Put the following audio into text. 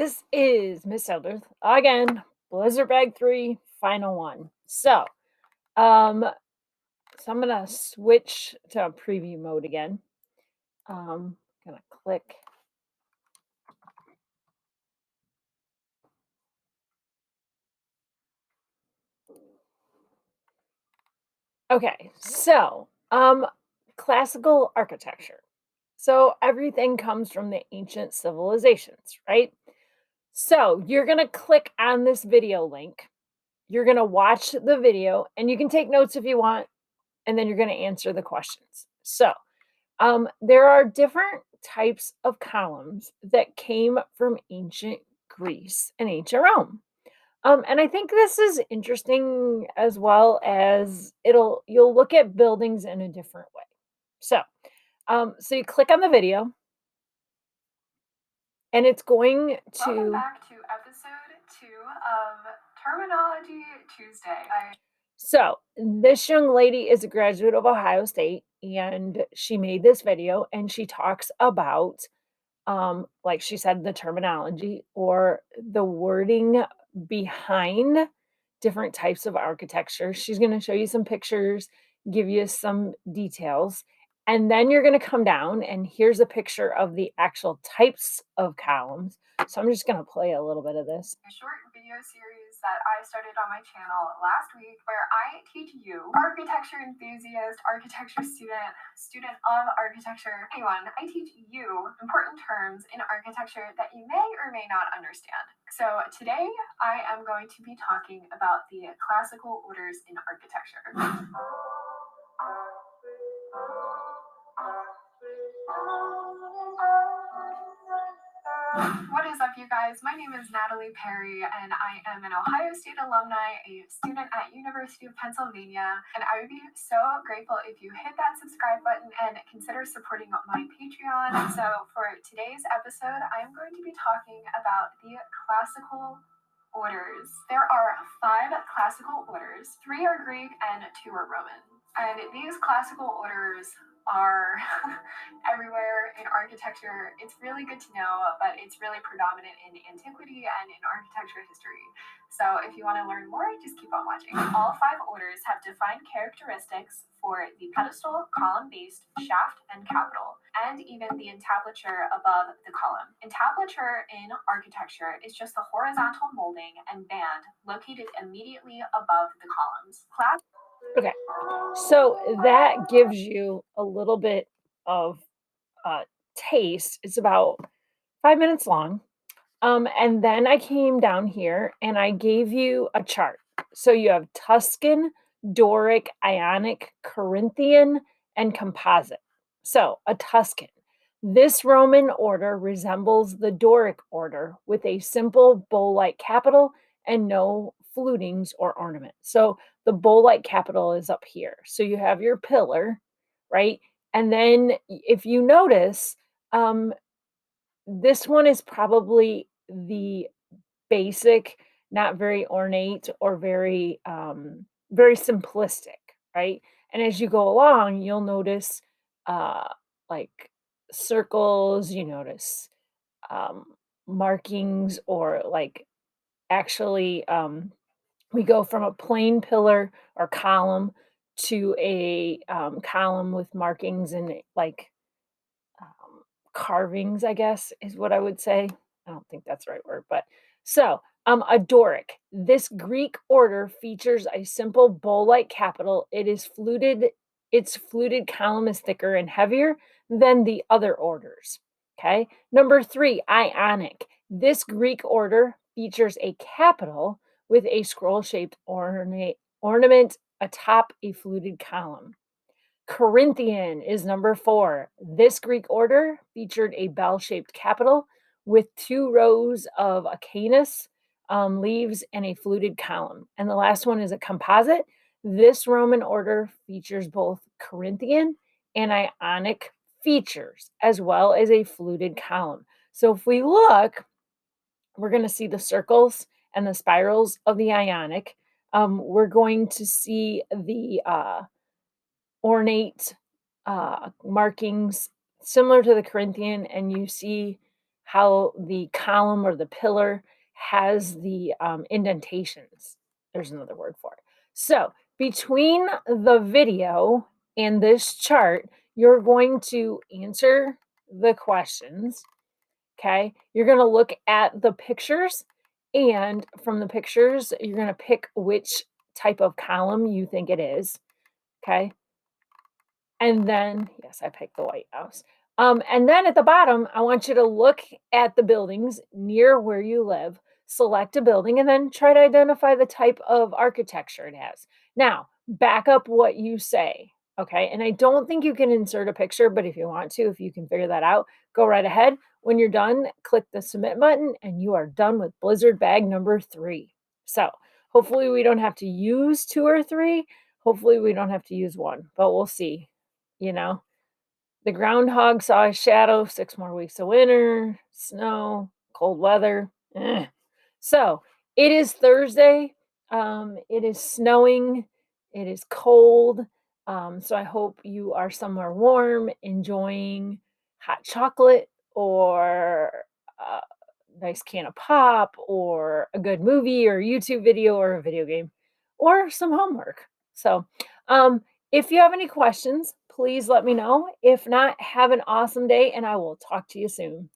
This is Miss Hildreth again, Blizzard Bag 3, final one. Um, so I'm gonna switch to preview mode again. Gonna click. Okay, classical architecture. So everything comes from the ancient civilizations, right? So you're gonna click on this video link. You're gonna watch the video, and you can take notes if you want, and then you're gonna answer the questions. There are different types of columns that came from ancient Greece and ancient Rome. And I think this is interesting as well as you'll look at buildings in a different way. So, so you click on the video, and it's going Welcome to. back to episode 2 of Terminology Tuesday. So this young lady is a graduate of Ohio State, and she made this video, and she talks about like she said, the terminology or the wording behind different types of architecture. She's going to show you some pictures, give you some details, and then you're going to come down and here's a picture of the actual types of columns. So I'm just going to play a little bit of this. A short video series that I started on my channel last week where I teach you, architecture enthusiast, architecture student, student of architecture, anyone, I teach you important terms in architecture that you may or may not understand. So today I am going to be talking about the classical orders in architecture. What is up, you guys? My name is Natalie Perry, and I am an Ohio State alumni, a student at University of Pennsylvania, and I would be so grateful if you hit that subscribe button and consider supporting my Patreon. So for today's episode, I am going to be talking about the classical orders. There are 5 classical orders. 3 are Greek and 2 are Roman. And these classical orders are everywhere in architecture. It's really good to know, but it's really predominant in antiquity and in architecture history. So if you want to learn more, just keep on watching. All 5 orders have defined characteristics for the pedestal, column-based, shaft, and capital, and even the entablature above the column. Entablature in architecture is just the horizontal molding and band located immediately above the columns. Okay. So that gives you a little bit of taste. It's about 5 minutes long. And then I came down here and I gave you a chart. So you have Tuscan, Doric, Ionic, Corinthian, and Composite. So a Tuscan. This Roman order resembles the Doric order with a simple bowl-like capital and no flutings or ornament. So the bowl-like capital is up here. So you have your pillar, right? And then if you notice, um, this one is probably the basic, not very ornate or very simplistic, right? And as you go along, you'll notice uh, like circles, you notice um, markings, or like actually, we go from a plain pillar or column to a column with markings and like carvings, I guess, is what I would say. I don't think that's the right word, but a Doric. This Greek order features a simple bowl-like capital. Its fluted column is thicker and heavier than the other orders. Okay. Number 3, Ionic. This Greek order features a capital with a scroll-shaped ornament atop a fluted column. Corinthian is number 4. This Greek order featured a bell-shaped capital with 2 rows of acanus leaves and a fluted column. And the last one is a composite. This Roman order features both Corinthian and Ionic features, as well as a fluted column. So if we look, we're going to see the circles and the spirals of the Ionic. We're going to see the ornate markings similar to the Corinthian, and you see how the column or the pillar has the indentations. There's another word for it. So, between the video and this chart, you're going to answer the questions. Okay. You're going to look at the pictures, and from the pictures, you're going to pick which type of column you think it is. Okay. And then yes, I picked the White House. And then at the bottom, I want you to look at the buildings near where you live, select a building, and then try to identify the type of architecture it has. Now, back up what you say, okay? And I don't think you can insert a picture, but if you want to, if you can figure that out, go right ahead. When you're done, click the submit button, and you are done with Blizzard bag number 3. So, hopefully we don't have to use 2 or 3. Hopefully we don't have to use 1, but we'll see. You know, the groundhog saw a shadow, 6 more weeks of winter, snow, cold weather. So it is Thursday. It is snowing. It is cold. So I hope you are somewhere warm, enjoying hot chocolate or a nice can of pop or a good movie or YouTube video or a video game or some homework. So, um, if you have any questions, please let me know. If not, have an awesome day and I will talk to you soon.